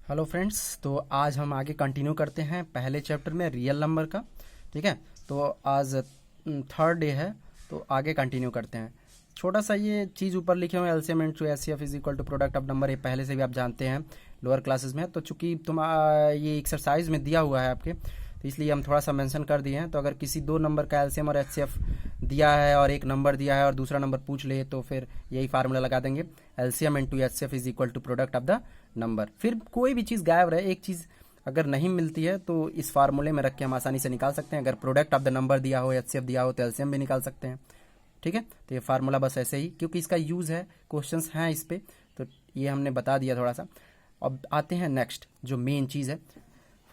Hello friends. तो आज हम आगे कंटिन्यू करते हैं पहले चैप्टर में रियल नंबर का। ठीक है, तो आज थर्ड डे है, तो आगे कंटिन्यू करते हैं। छोटा सा ये चीज़ ऊपर लिखे हुए LCM into HCF is equal to product of number, ये पहले से भी आप जानते हैं, लोअर क्लासेस में है। तो चूंकि ये एक्सरसाइज में दिया हुआ है आपके, तो इसलिए हम थोड़ा सा मेंशन कर दिए हैं। तो अगर किसी दो नंबर का एलसीएम और एचसीएफ दिया है और एक नंबर दिया है और दूसरा नंबर पूछ ले, तो फिर यही फार्मूला लगा देंगे, LCM into HCF is equal to product of the number. फिर कोई भी चीज़ गायब रहे, एक चीज़ अगर नहीं मिलती है तो इस फार्मूले में रख के हम आसानी से निकाल सकते हैं। अगर प्रोडक्ट ऑफ द नंबर दिया हो, एचसीएफ दिया हो, तो एलसीएम भी निकाल सकते हैं। ठीक है, तो ये फार्मूला बस ऐसे ही, क्योंकि इसका यूज़ है, क्वेश्चंस हैं इस पे, तो ये हमने बता दिया थोड़ा सा। अब आते हैं नेक्स्ट, जो मेन चीज़ है,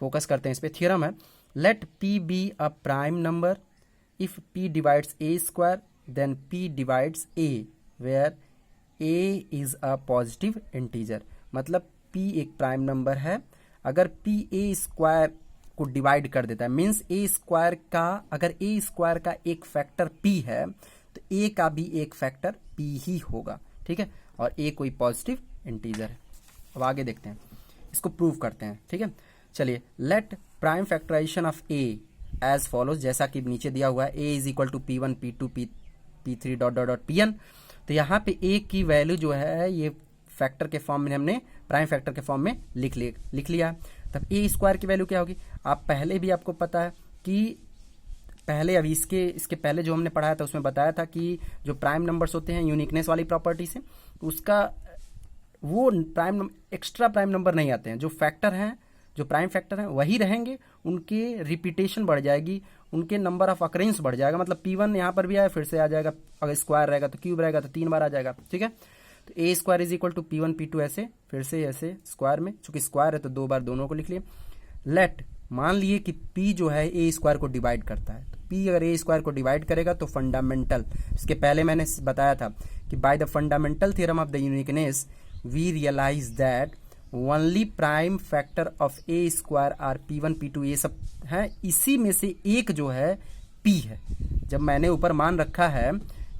फोकस करते हैं इस पे। थ्योरम है, let p be a prime number if p divides a square then p divides a where a is a positive integer। मतलब p एक प्राइम नंबर है अगर p a स्क्वायर को डिवाइड कर देता है, मीन्स a स्क्वायर का, अगर a स्क्वायर का एक फैक्टर p है तो a का भी एक फैक्टर p ही होगा। ठीक है, और a कोई पॉजिटिव इंटीजर है। अब आगे देखते हैं, इसको प्रूव करते हैं। ठीक है, चलिए, let prime factorisation of a as follows, जैसा कि नीचे दिया हुआ है, a is equal to P1 P2 P3 dot dot dot Pn। तो यहाँ पे a की वैल्यू जो है ये फैक्टर के फॉर्म में हमने प्राइम फैक्टर के फॉर्म में लिख लिया। तब a स्क्वायर की वैल्यू क्या होगी, आप पहले भी आपको पता है कि पहले, अभी इसके पहले जो हमने पढ़ाया था उसमें बताया था कि जो प्राइम नंबर्स होते हैं यूनिकनेस वाली प्रॉपर्टी से, तो उसका वो एक्स्ट्रा प्राइम नंबर नहीं आते हैं। जो फैक्टर हैं, जो प्राइम फैक्टर हैं वही रहेंगे, उनके रिपीटेशन बढ़ जाएगी, उनके नंबर ऑफ अकरेंस बढ़ जाएगा। मतलब P1 यहाँ पर भी आया, फिर से आ जाएगा, अगर स्क्वायर रहेगा तो क्यूब रहेगा तो 3 बार आ जाएगा। ठीक है, तो a square is equal to P1 P2 ऐसे, फिर से ऐसे स्क्वायर में, चूंकि स्क्वायर है तो 2 बार दोनों को लिख लिए। लेट, मान लिए कि p जो है a स्क्वायर को डिवाइड करता है, तो p अगर a स्क्वायर को डिवाइड करेगा तो फंडामेंटल, इसके पहले मैंने बताया था कि by the fundamental theorem of the uniqueness we realise that only prime factor of a square are P1 P2, ये सब है, इसी में से एक जो है P है। जब मैंने ऊपर मान रखा है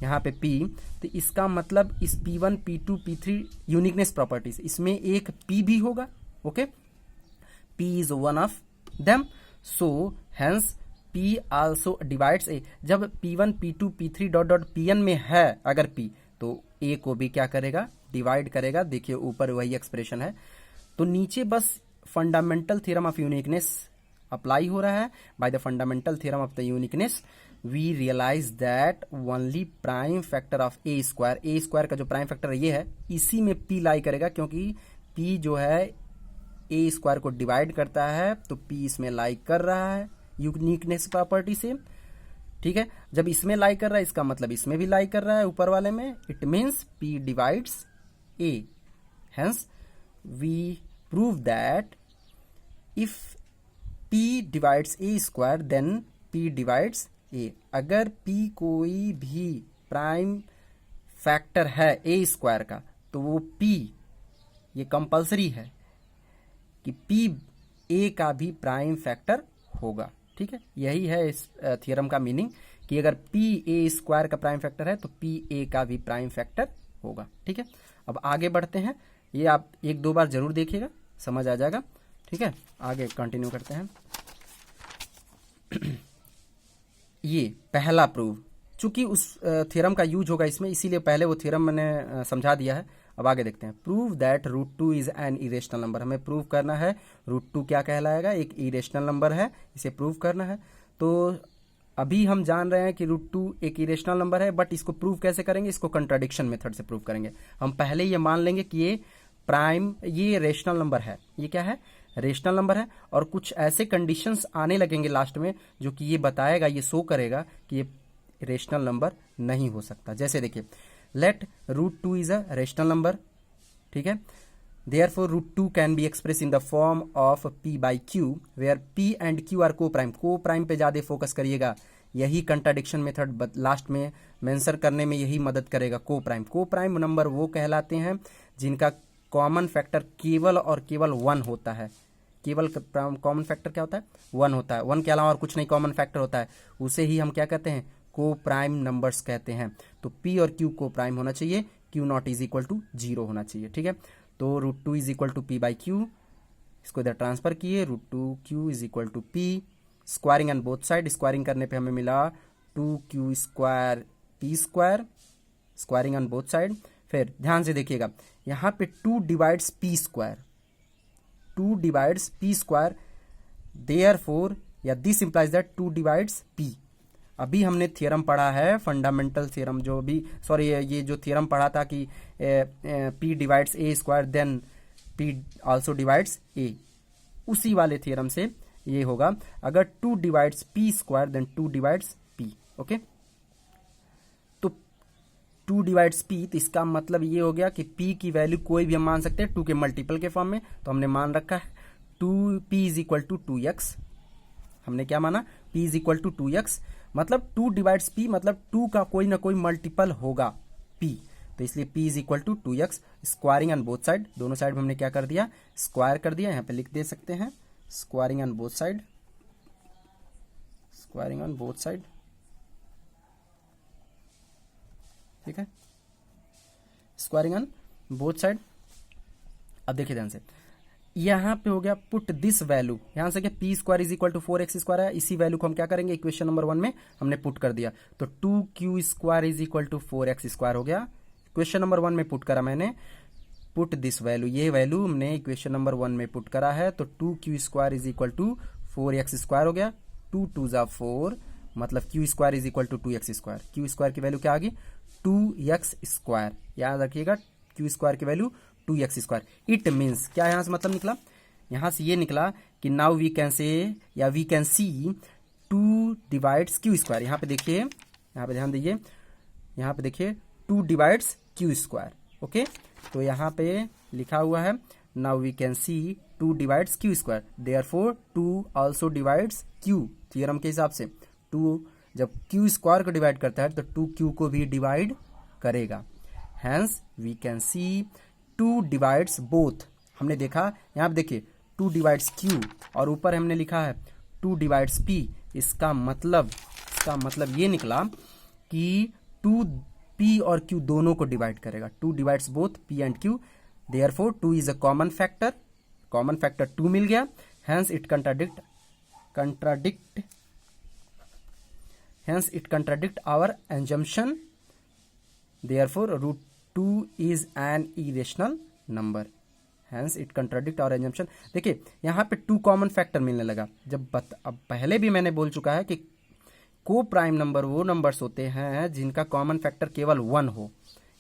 यहाँ पे P, तो इसका मतलब इस P1 P2 P3 uniqueness properties, इसमें एक P भी होगा। Okay, P is one of them, so hence P also divides A। जब P1 P2 P3 dot dot Pn में है अगर P, तो A को भी क्या करेगा, डिवाइड करेगा। देखिए ऊपर वही एक्सप्रेशन है, तो नीचे बस fundamental theorem of uniqueness apply हो रहा है। By the fundamental theorem of the uniqueness we realise that only prime factor of a square का जो प्राइम फैक्टर ये है, इसी में P लाई करेगा, क्योंकि P जो है ए स्क्वायर को डिवाइड करता है, तो P इसमें लाई कर रहा है यूनिकनेस प्रॉपर्टी से। ठीक है, जब इसमें लाई कर रहा है, इसका मतलब इसमें भी लाई कर रहा है ऊपर वाले में, it means P divides A। Hence we prove that if P divides A square then P divides A। अगर P कोई भी प्राइम फैक्टर है A स्क्वायर का, तो वो P, ये कंपल्सरी है कि P A का भी प्राइम फैक्टर होगा। ठीक है, यही है इस थ्योरम का मीनिंग, कि अगर P A स्क्वायर का प्राइम फैक्टर है तो P A का भी प्राइम फैक्टर होगा। ठीक है, अब आगे बढ़ते हैं, ये आप 1-2 बार जरूर देखिएगा, समझ आ जाएगा। ठीक है, आगे कंटिन्यू करते हैं। ये पहला प्रूव, चूंकि उस थ्योरम का यूज होगा इसमें, इसीलिए पहले वो थ्योरम मैंने समझा दिया है। अब आगे देखते हैं, prove that √2 is an irrational number. हमें प्रूव करना है √2 क्या कहलाएगा, एक इरेशनल नंबर है, इसे प्रूव करना है। तो अभी हम जान रहे हैं कि √2 एक इरेशनल नंबर है, बट इसको प्रूव कैसे करेंगे, इसको कंट्राडिक्शन मेथड से प्रूव करेंगे। हम पहले ये मान लेंगे कि ये रेशनल नंबर है, ये क्या है, रेशनल नंबर है, और कुछ ऐसे कंडीशंस आने लगेंगे लास्ट में जो कि ये बताएगा, ये शो करेगा कि ये रेशनल नंबर नहीं हो सकता। जैसे देखिए, let √2 is a rational number. ठीक है, therefore √2 can be express in the form of P by Q where P and Q are coprime पे ज्यादा फोकस करिएगा, यही कंट्राडिक्शन मेथड लास्ट में मेंशन करने में यही मदद करेगा। को प्राइम नंबर वो कहलाते हैं जिनका कॉमन फैक्टर केवल और केवल 1 होता है। केवल कॉमन फैक्टर क्या होता है, 1 होता है, 1 के अलावा और कुछ नहीं कॉमन फैक्टर होता है, उसे ही हम क्या कहते हैं, को प्राइम नंबर्स कहते हैं। तो P और Q को प्राइम होना चाहिए, Q not is equal to 0 होना चाहिए। ठीक है, तो √2 is equal to P by Q इसको इधर ट्रांसफर किए, √2q is equal to p, squaring on both side, squaring करने पे हमें मिला 2q square p square, squaring on both side. फिर ध्यान से देखिएगा, यहाँ पे 2 divides p square, 2 divides p square, therefore या this implies that 2 divides p। अभी हमने थ्योरम पढ़ा है, फंडामेंटल थ्योरम, जो भी सॉरी ये जो थ्योरम पढ़ा था कि p divides a square then p also divides a, उसी वाले थ्योरम से ये होगा, अगर 2 divides p square then 2 divides p। Okay, तो 2 डिवाइड्स p, तो इसका मतलब ये हो गया कि p की वैल्यू कोई भी हम मान सकते हैं 2 के मल्टीपल के फॉर्म में, तो हमने मान रखा है 2p is equal to 2x। हमने क्या माना, p is equal to 2x, मतलब 2 डिवाइड्स p मतलब 2 का कोई ना कोई मल्टीपल होगा p, तो इसलिए p is equal to 2x। Squaring on both side, दोनों साइड में हमने क्या कर दिया, स्क्वायर कर दिया, यहाँ पे लिख दे सकते हैं squaring on both side, squaring on both side, ठीक है, स्क्वायरिंग ऑन बोथ साइड। अब देखिए ध्यान से, यहां पे हो गया पुट दिस वैल्यू, यहां से क्या p square is equal to 4x square है, इसी वैल्यू को हम क्या करेंगे, इक्वेशन नंबर 1 में हमने पुट कर दिया, तो 2q square is equal to 4x square हो गया। इक्वेशन नंबर 1 में पुट करा मैंने, पुट दिस वैल्यू, ये वैल्यू हमने इक्वेशन नंबर 1 में पुट करा है, तो 2q square is equal to 4x square हो गया, 2 2 जा 4, मतलब q square is equal to 2x square, q square की वैल्यू क्या आ गई 2x स्क्वायर, याद रखिएगा q स्क्वायर की value 2x square. It means क्या यहां से मतलब निकला, यहां से ये निकला कि नाउ वी कैन से या we can see 2 divides q square. यहाँ पे देखिए, यहाँ पे ध्यान दीजिए, यहाँ पे देखिए 2 डिवाइड्स q स्क्वायर। ओके, तो यहाँ पे लिखा हुआ है now we can see 2 divides q square, therefore 2 also divides q। Theorem के हिसाब से 2 जब q स्क्वायर को डिवाइड करता है तो 2q को भी डिवाइड करेगा, hence we can see 2 divides both. हमने देखा यहाँ पे देखिए 2 डिवाइड्स q और ऊपर हमने लिखा है 2 डिवाइड्स p, इसका मतलब ये निकला कि 2 p और q दोनों को डिवाइड करेगा, 2 divides both p and q, therefore 2 is a common factor, common factor 2 मिल गया, hence it contradict our assumption, therefore √2 is an irrational number, hence it contradict our assumption। देखिए यहाँ पे 2 कॉमन फैक्टर मिलने लगा, अब पहले भी मैंने बोल चुका है कि को प्राइम नंबर वो नंबर्स होते हैं जिनका कॉमन फैक्टर केवल 1 हो,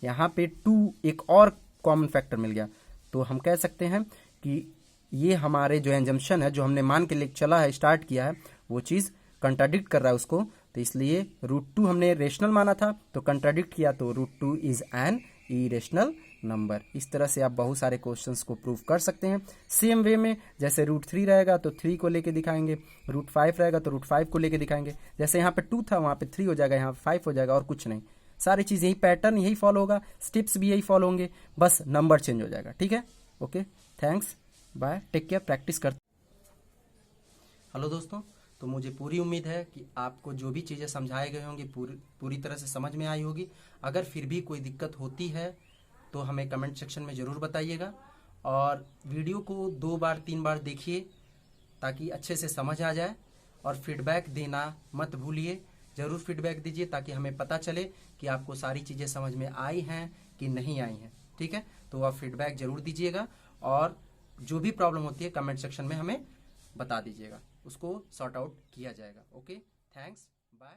यहाँ पे 2 एक और कॉमन फैक्टर मिल गया, तो हम कह सकते हैं कि ये हमारे जो एजम्पशन है, जो हमने मान के लिए चला है, स्टार्ट किया है, वो चीज़ कंट्राडिक्ट कर रहा है उसको, तो इसलिए √2 हमने रेशनल माना था तो कंट्राडिक्ट किया, तो √2 इज एन इरेशनल नंबर। इस तरह से आप बहुत सारे क्वेश्चंस को प्रूव कर सकते हैं। सेम वे में जैसे √3 रहेगा तो 3 को लेके दिखाएंगे, √5 रहेगा तो √5 को लेके दिखाएंगे, जैसे यहाँ पे 2 था वहाँ पे 3 हो जाएगा, यहाँ 5 हो जाएगा, और कुछ नहीं, सारी चीज़ यही पैटर्न यही फॉलो होगा, स्टेप्स भी यही फॉलो होंगे, बस नंबर चेंज हो जाएगा। ठीक है, okay, thanks, bye, take care, practice कर। हेलो दोस्तों, तो मुझे पूरी उम्मीद है कि आपको जो भी चीज़ें समझाए गए होंगी पूरी तरह से समझ में आई होगी। अगर फिर भी कोई दिक्कत होती है तो हमें कमेंट सेक्शन में ज़रूर बताइएगा, और वीडियो को 2 बार 3 बार देखिए ताकि अच्छे से समझ आ जाए, और फीडबैक देना मत भूलिए, ज़रूर फीडबैक दीजिए ताकि हमें पता चले कि आपको सारी चीज़ें समझ में आई हैं कि नहीं आई हैं। ठीक है, तो आप फीडबैक ज़रूर दीजिएगा, और जो भी प्रॉब्लम होती है कमेंट सेक्शन में हमें बता दीजिएगा, उसको सॉर्ट आउट किया जाएगा। Okay, thanks, bye.